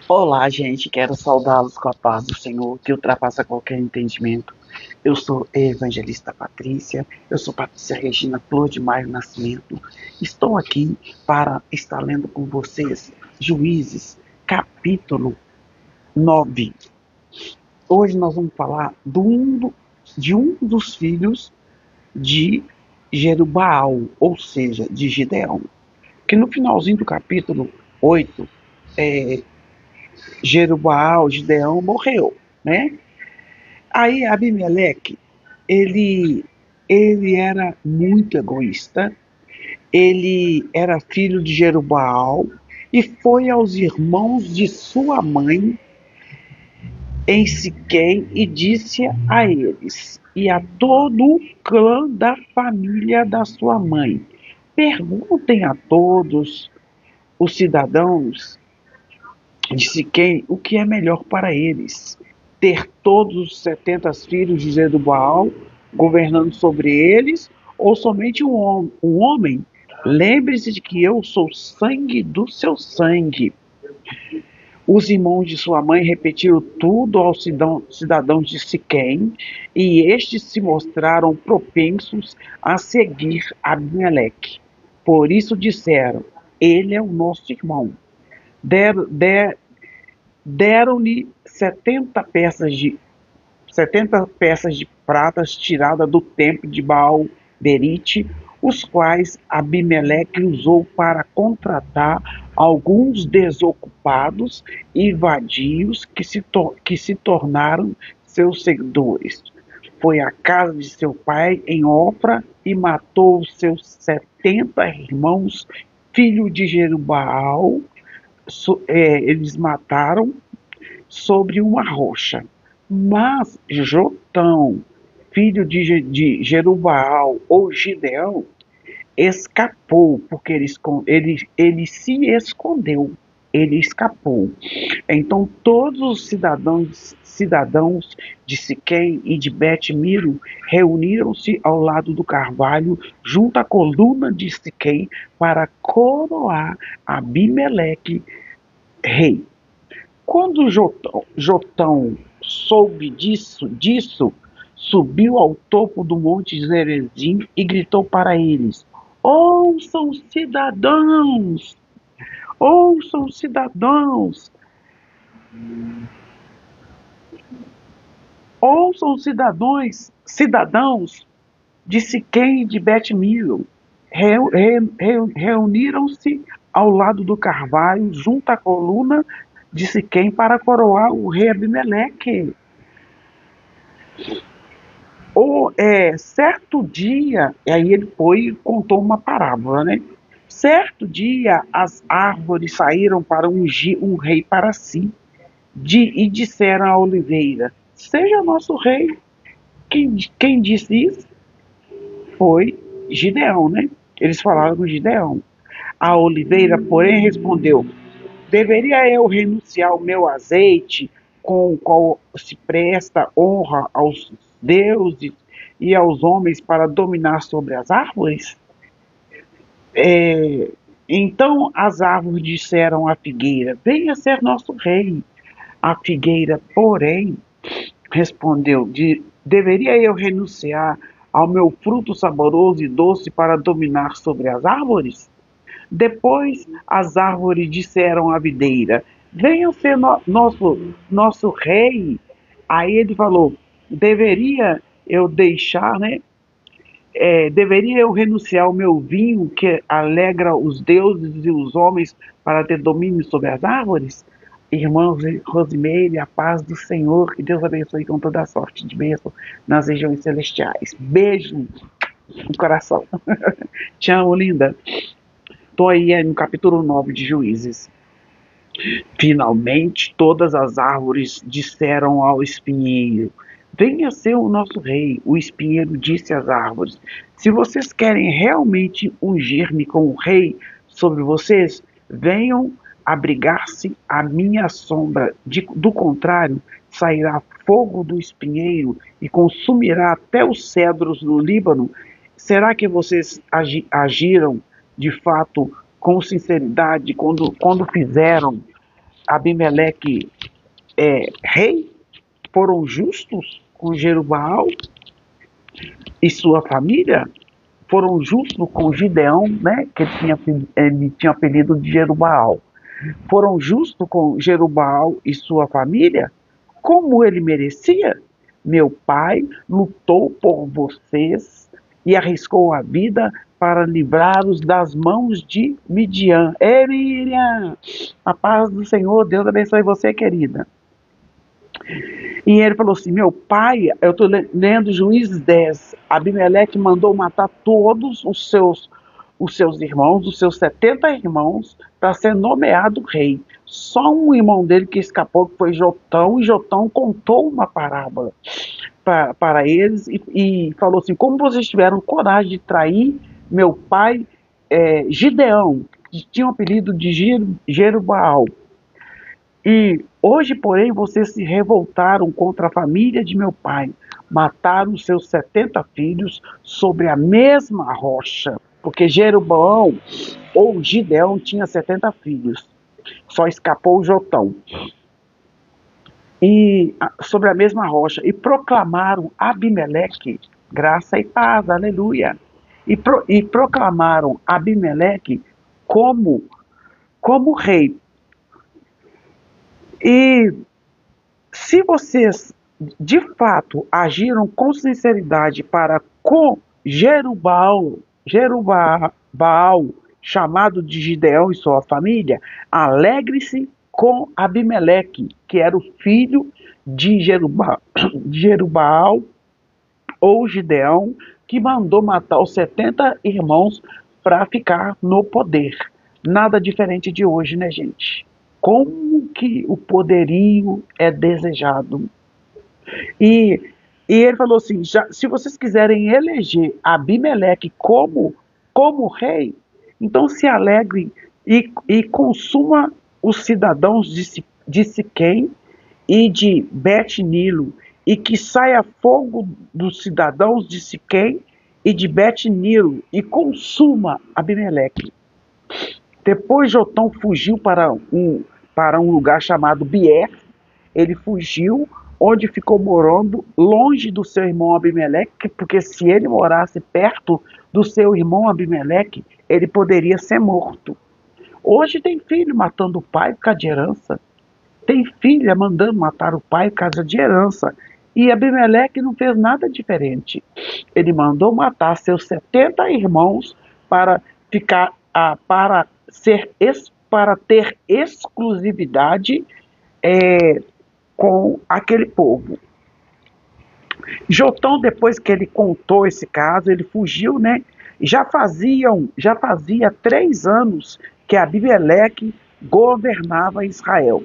Olá, gente. Quero saudá-los com a paz do Senhor, que ultrapassa qualquer entendimento. Eu sou a evangelista Patrícia, eu sou Patrícia Regina Flor de Maio Nascimento. Estou aqui para estar lendo com vocês Juízes, capítulo 9. Hoje nós vamos falar de um dos filhos de Jerubaal, ou seja, de Gideão. Que no finalzinho do capítulo 8, é, Jerubaal, Gideão, morreu, né? Aí Abimeleque, ele, ele era muito egoísta, ele era filho de Jerubaal e foi aos irmãos de sua mãe em Siquém e disse a eles e a todo o clã da família da sua mãe: perguntem a todos os cidadãos de Siquém o que é melhor para eles: ter todos os 70 filhos de Jerubaal governando sobre eles, ou somente um homem? Lembre-se de que eu sou sangue do seu sangue. Os irmãos de sua mãe repetiram tudo aos cidadãos de Siquém, e estes se mostraram propensos a seguir Abimeleque. Por isso disseram: ele é o nosso irmão. Der, der, Deram-lhe 70 peças de pratas tiradas do templo de Baal-Berite, os quais Abimeleque usou para contratar alguns desocupados e vadios que se tornaram seus seguidores. Foi à casa de seu pai em Ofra e matou os seus 70 irmãos, filho de Jerubaal. Eles mataram sobre uma rocha. Mas Jotão, filho de Jerubaal ou Gideão, escapou, porque ele se escondeu, ele escapou. Então todos os cidadãos de Siquém e de Bet-Milo reuniram-se ao lado do carvalho, junto à coluna de Siquém, para coroar Abimeleque rei. Quando Jotão soube disso, subiu ao topo do monte Zerezim e gritou para eles: ouçam, cidadãos! Ouçam, cidadãos! Ouçam, cidadãos de Siquém e de Bet-Milo. Reuniram-se ao lado do carvalho, junto à coluna de Siquém, para coroar o rei Abimeleque. Certo dia, aí ele foi e contou uma parábola, né? Certo dia, as árvores saíram para ungir um rei para si, e disseram à oliveira: seja nosso rei. Quem disse isso? Foi Gideão, né? Eles falaram com Gideão. A oliveira, porém, respondeu: deveria eu renunciar ao meu azeite, com o qual se presta honra aos deuses e aos homens, para dominar sobre as árvores? É, então as árvores disseram à figueira: venha ser nosso rei. A figueira, porém, respondeu: deveria eu renunciar ao meu fruto saboroso e doce para dominar sobre as árvores? Depois as árvores disseram à videira: venha ser nosso rei. Aí ele falou: deveria eu deixar, né? Deveria eu renunciar ao meu vinho que alegra os deuses e os homens para ter domínio sobre as árvores? Irmãos Rosimeire, a paz do Senhor, que Deus abençoe com toda a sorte de bênção nas regiões celestiais. Beijo no coração. Te amo, linda. Estou aí no capítulo 9 de Juízes. Finalmente todas as árvores disseram ao espinheiro: venha ser o nosso rei. O espinheiro disse às árvores: se vocês querem realmente ungir-me como rei sobre vocês, venham abrigar-se à minha sombra. Do contrário, sairá fogo do espinheiro e consumirá até os cedros do Líbano. Será que vocês agiram de fato com sinceridade quando fizeram Abimeleque rei? Foram justos com Jerubaal e sua família? Foram justos com Gideão, né? Que ele tinha apelido de Jerubaal. Foram justos com Jerubaal e sua família? Como ele merecia? Meu pai lutou por vocês e arriscou a vida para livrá-los das mãos de Midian. Miriam, a paz do Senhor, Deus abençoe você, querida. E ele falou assim, meu pai, eu estou lendo Juízes 10, Abimeleque mandou matar todos os seus irmãos, os seus 70 irmãos, para ser nomeado rei. Só um irmão dele que escapou, que foi Jotão, e Jotão contou uma parábola para eles e falou assim, como vocês tiveram coragem de trair meu pai Gideão, que tinha o apelido de Jerubaal. E hoje, porém, vocês se revoltaram contra a família de meu pai, mataram seus 70 filhos sobre a mesma rocha, porque Jeroboão ou Gideão tinha 70 filhos, só escapou o Jotão. E sobre a mesma rocha, e proclamaram Abimeleque, graça e paz, aleluia. E proclamaram Abimeleque como rei. E se vocês de fato agiram com sinceridade para com Jerubaal, chamado de Gideão e sua família, alegre-se com Abimeleque, que era o filho de Jerubaal ou Gideão, que mandou matar os 70 irmãos para ficar no poder. Nada diferente de hoje, né, gente? Como que o poderio é desejado. E ele falou assim, se vocês quiserem eleger Abimeleque como rei, então se alegrem e consuma os cidadãos de Siquém e de Bet-Nilo, e que saia fogo dos cidadãos de Siquém e de Bet-Nilo, e consuma Abimeleque. Depois Jotão fugiu para um lugar chamado Bier. Ele fugiu, onde ficou morando longe do seu irmão Abimeleque, porque se ele morasse perto do seu irmão Abimeleque, ele poderia ser morto. Hoje tem filho matando o pai por causa de herança. Tem filha mandando matar o pai por causa de herança. E Abimeleque não fez nada diferente. Ele mandou matar seus 70 irmãos para ter exclusividade com aquele povo. Jotão, depois que ele contou esse caso, ele fugiu, né? Já fazia 3 anos que Abimeleque governava Israel.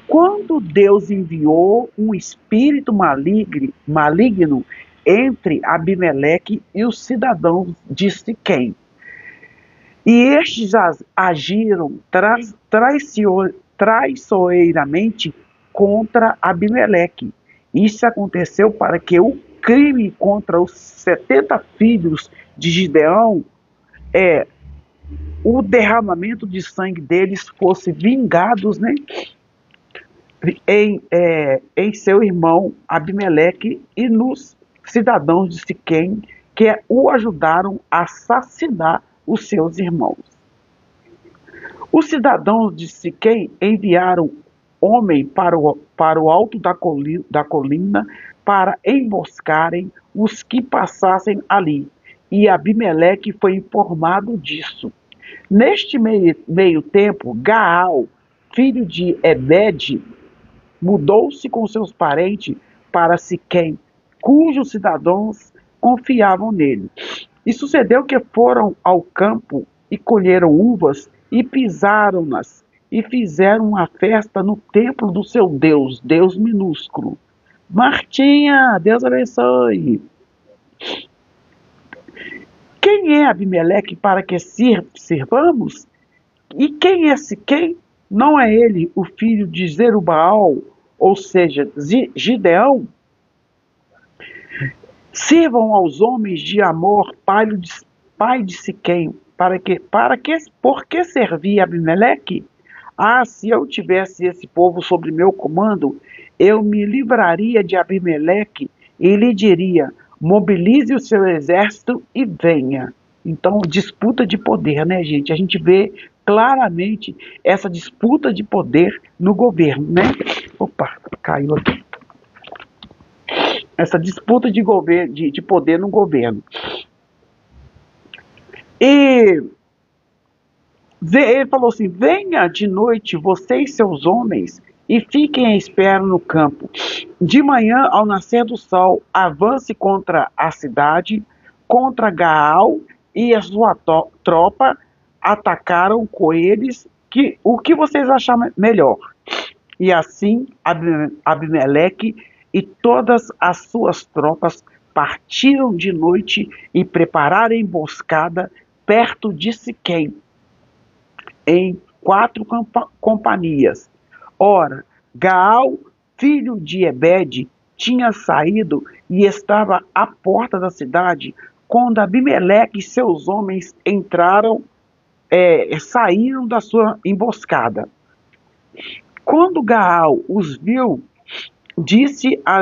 Quando Deus enviou um espírito maligno entre Abimeleque e os cidadãos de Siquém. E estes agiram traiçoeiramente contra Abimeleque. Isso aconteceu para que o crime contra os 70 filhos de Gideão, o derramamento de sangue deles fosse vingados, né, em seu irmão Abimeleque e nos cidadãos de Siquém, que o ajudaram a assassinar os seus irmãos. Os cidadãos de Siquém enviaram homem para o alto da colina para emboscarem os que passassem ali, e Abimeleque foi informado disso. Neste meio tempo, Gaal, filho de Ebed, mudou-se com seus parentes para Siquém, cujos cidadãos confiavam nele. E sucedeu que foram ao campo e colheram uvas e pisaram-nas e fizeram uma festa no templo do seu Deus, Deus minúsculo. Martinha, Deus abençoe. Quem é Abimeleque para que sirvamos? E quem é Siquém? Não é ele o filho de Jerubaal, ou seja, Gideão? Sirvam aos homens de Amor, pai de Siquém, por que servia Abimeleque? Ah, se eu tivesse esse povo sob meu comando, eu me livraria de Abimeleque e lhe diria: mobilize o seu exército e venha. Então, disputa de poder, né, gente? A gente vê claramente essa disputa de poder no governo, né? Opa, caiu aqui. Essa disputa de, de poder no governo. E ele falou assim: venha de noite, você e seus homens, e fiquem à espera no campo. De manhã, ao nascer do sol, avance contra a cidade, contra Gaal e a sua tropa. Atacaram com eles. O que vocês acham melhor? E assim Abimeleque e todas as suas tropas partiram de noite e prepararam emboscada perto de Siquém, em 4 companhias. Ora, Gaal, filho de Ebed, tinha saído e estava à porta da cidade quando Abimeleque e seus homens saíram da sua emboscada. Quando Gaal os viu, disse a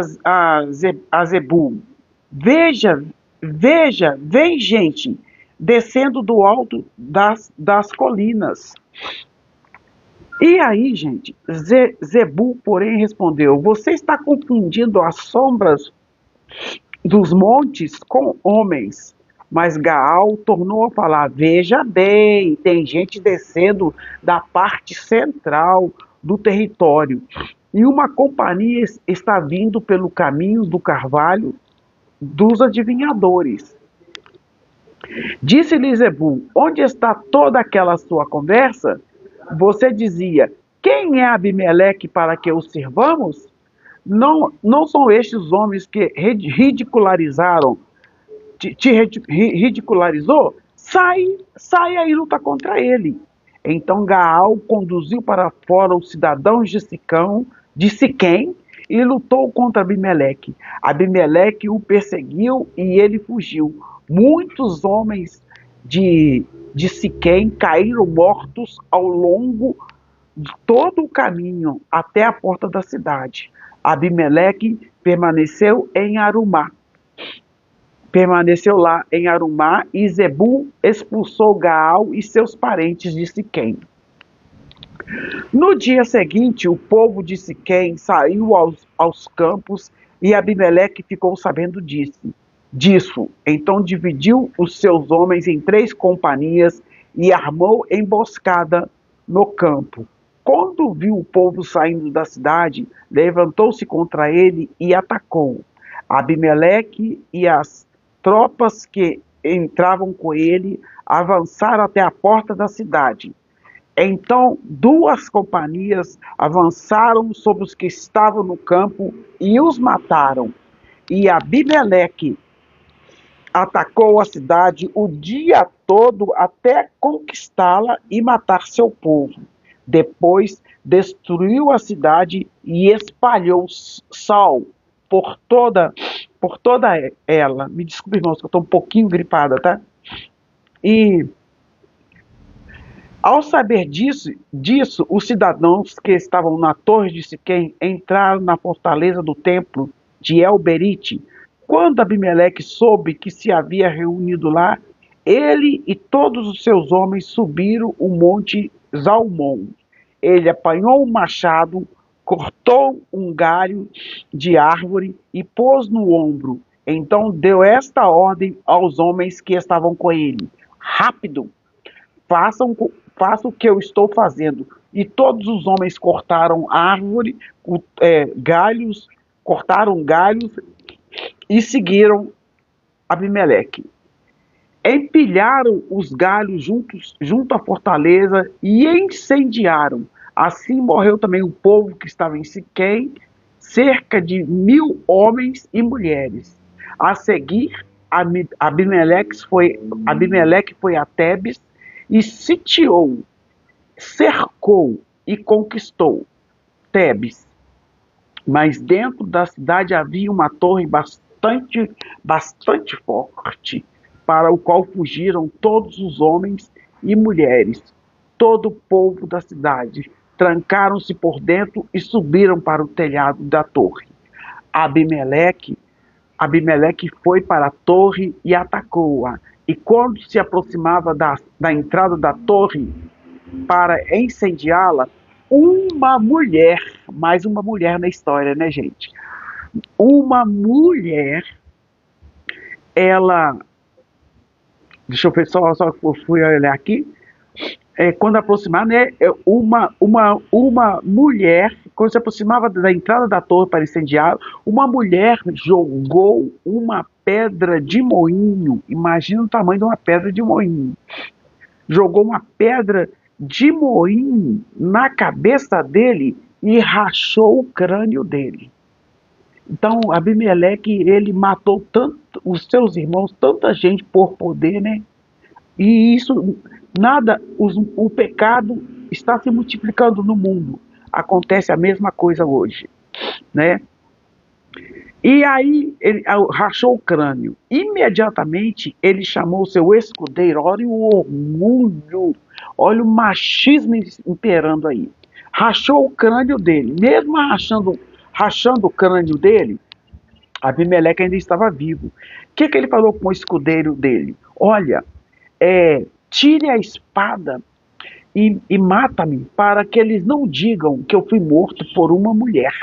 Zebul: vem gente, descendo do alto das colinas. E aí, gente, Zebul, porém, respondeu: você está confundindo as sombras dos montes com homens. Mas Gaal tornou a falar: veja bem, tem gente descendo da parte central do território. E uma companhia está vindo pelo caminho do carvalho dos adivinhadores. Disse-lhe Zebul: onde está toda aquela sua conversa? Você dizia: quem é Abimeleque para que o sirvamos? Não são estes homens que ridicularizaram, te ridicularizou? Sai aí e luta contra ele. Então Gaal conduziu para fora os cidadãos de Siquém e lutou contra Abimeleque. Abimeleque o perseguiu e ele fugiu. Muitos homens de Siquém caíram mortos ao longo de todo o caminho até a porta da cidade. Abimeleque permaneceu lá em Arumá, e Zebul expulsou Gaal e seus parentes de Siquém. No dia seguinte, o povo de Siquém saiu aos campos e Abimeleque ficou sabendo disso. Então dividiu os seus homens em 3 companhias e armou emboscada no campo. Quando viu o povo saindo da cidade, levantou-se contra ele e atacou. Abimeleque e as tropas que entravam com ele avançaram até a porta da cidade. Então 2 companhias avançaram sobre os que estavam no campo e os mataram. E Abimeleque atacou a cidade o dia todo até conquistá-la e matar seu povo. Depois destruiu a cidade e espalhou sal por toda ela. Me desculpe, irmãos, que eu estou um pouquinho gripada, tá? E ao saber disso, os cidadãos que estavam na torre de Siquém entraram na fortaleza do templo de El-Berite. Quando Abimeleque soube que se havia reunido lá, ele e todos os seus homens subiram o monte Zalmon. Ele apanhou um machado, cortou um galho de árvore e pôs no ombro. Então deu esta ordem aos homens que estavam com ele: rápido, faça o que eu estou fazendo. E todos os homens cortaram cortaram galhos e seguiram Abimeleque. Empilharam os galhos junto à fortaleza e incendiaram. Assim morreu também o povo que estava em Siquém, cerca de 1.000 homens e mulheres. A seguir, Abimeleque foi a Tebes e sitiou, cercou e conquistou Tebes. Mas dentro da cidade havia uma torre bastante forte, para o qual fugiram todos os homens e mulheres. Todo o povo da cidade trancaram-se por dentro e subiram para o telhado da torre. Abimeleque foi para a torre e atacou-a. E quando se aproximava da entrada da torre para incendiá-la, uma mulher, mais uma mulher na história, né, gente? Uma mulher, ela, deixa eu ver, só fui olhar aqui, quando aproximar, né, uma mulher, quando se aproximava da entrada da torre para incendiar, uma mulher jogou uma pedra de moinho, imagina o tamanho de uma pedra de moinho, jogou uma pedra de moinho na cabeça dele e rachou o crânio dele. Então, Abimeleque, ele matou tanto os seus irmãos, tanta gente por poder, né? E isso, o pecado está se multiplicando no mundo. Acontece a mesma coisa hoje, né? E aí ele rachou o crânio. Imediatamente ele chamou seu escudeiro. Olha o orgulho, olha o machismo imperando aí. Rachou o crânio dele. Mesmo rachando o crânio dele, Abimeleque ainda estava vivo. O que ele falou com o escudeiro dele? Olha, tire a espada e mata-me, para que eles não digam que eu fui morto por uma mulher.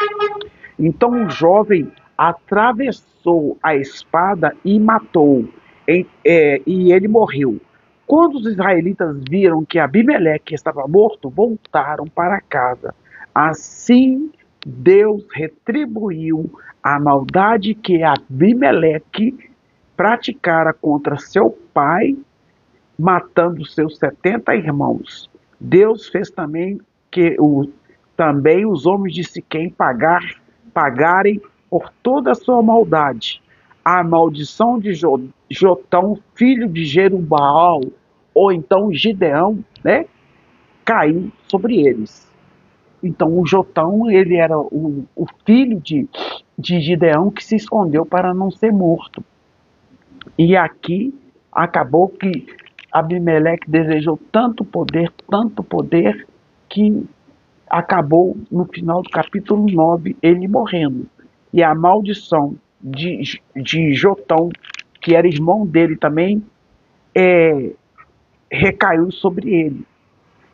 Então o jovem atravessou a espada e matou, e ele morreu. Quando os israelitas viram que Abimeleque estava morto, voltaram para casa. Assim Deus retribuiu a maldade que Abimeleque praticara contra seu pai, matando seus 70 irmãos. Deus fez também que também os homens de Siquém pagarem por toda a sua maldade. A maldição de Jotão, filho de Jerubbaal, ou então Gideão, né, caiu sobre eles. Então o Jotão, ele era o filho de Gideão que se escondeu para não ser morto. E aqui acabou que Abimeleque desejou tanto poder, que acabou no final do capítulo 9 ele morrendo. E a maldição de Jotão, que era irmão dele também, recaiu sobre ele.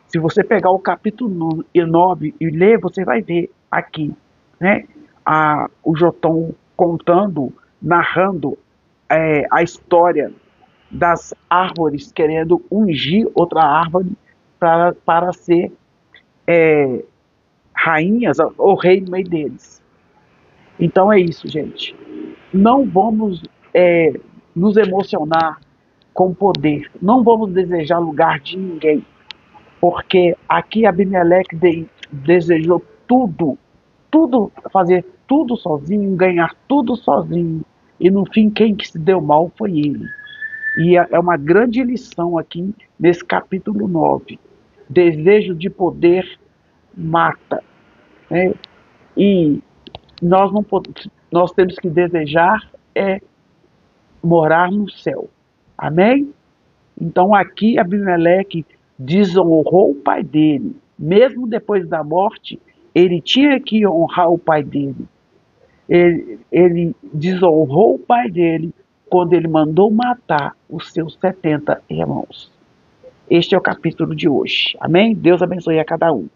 Se você pegar o capítulo 9 e ler, você vai ver aqui, né, o Jotão contando, narrando a história das árvores, querendo ungir outra árvore para ser rainhas ou rei no meio deles. Então é isso, gente. Não vamos nos emocionar com poder. Não vamos desejar lugar de ninguém. Porque aqui Abimeleque desejou tudo, fazer tudo sozinho, ganhar tudo sozinho. E no fim, quem que se deu mal foi ele. E é uma grande lição aqui nesse capítulo 9. Desejo de poder mata, né? E nós temos que desejar morar no céu. Amém? Então aqui Abimeleque desonrou o pai dele. Mesmo depois da morte, ele tinha que honrar o pai dele. Ele desonrou o pai dele quando ele mandou matar os seus 70 irmãos. Este é o capítulo de hoje. Amém? Deus abençoe a cada um.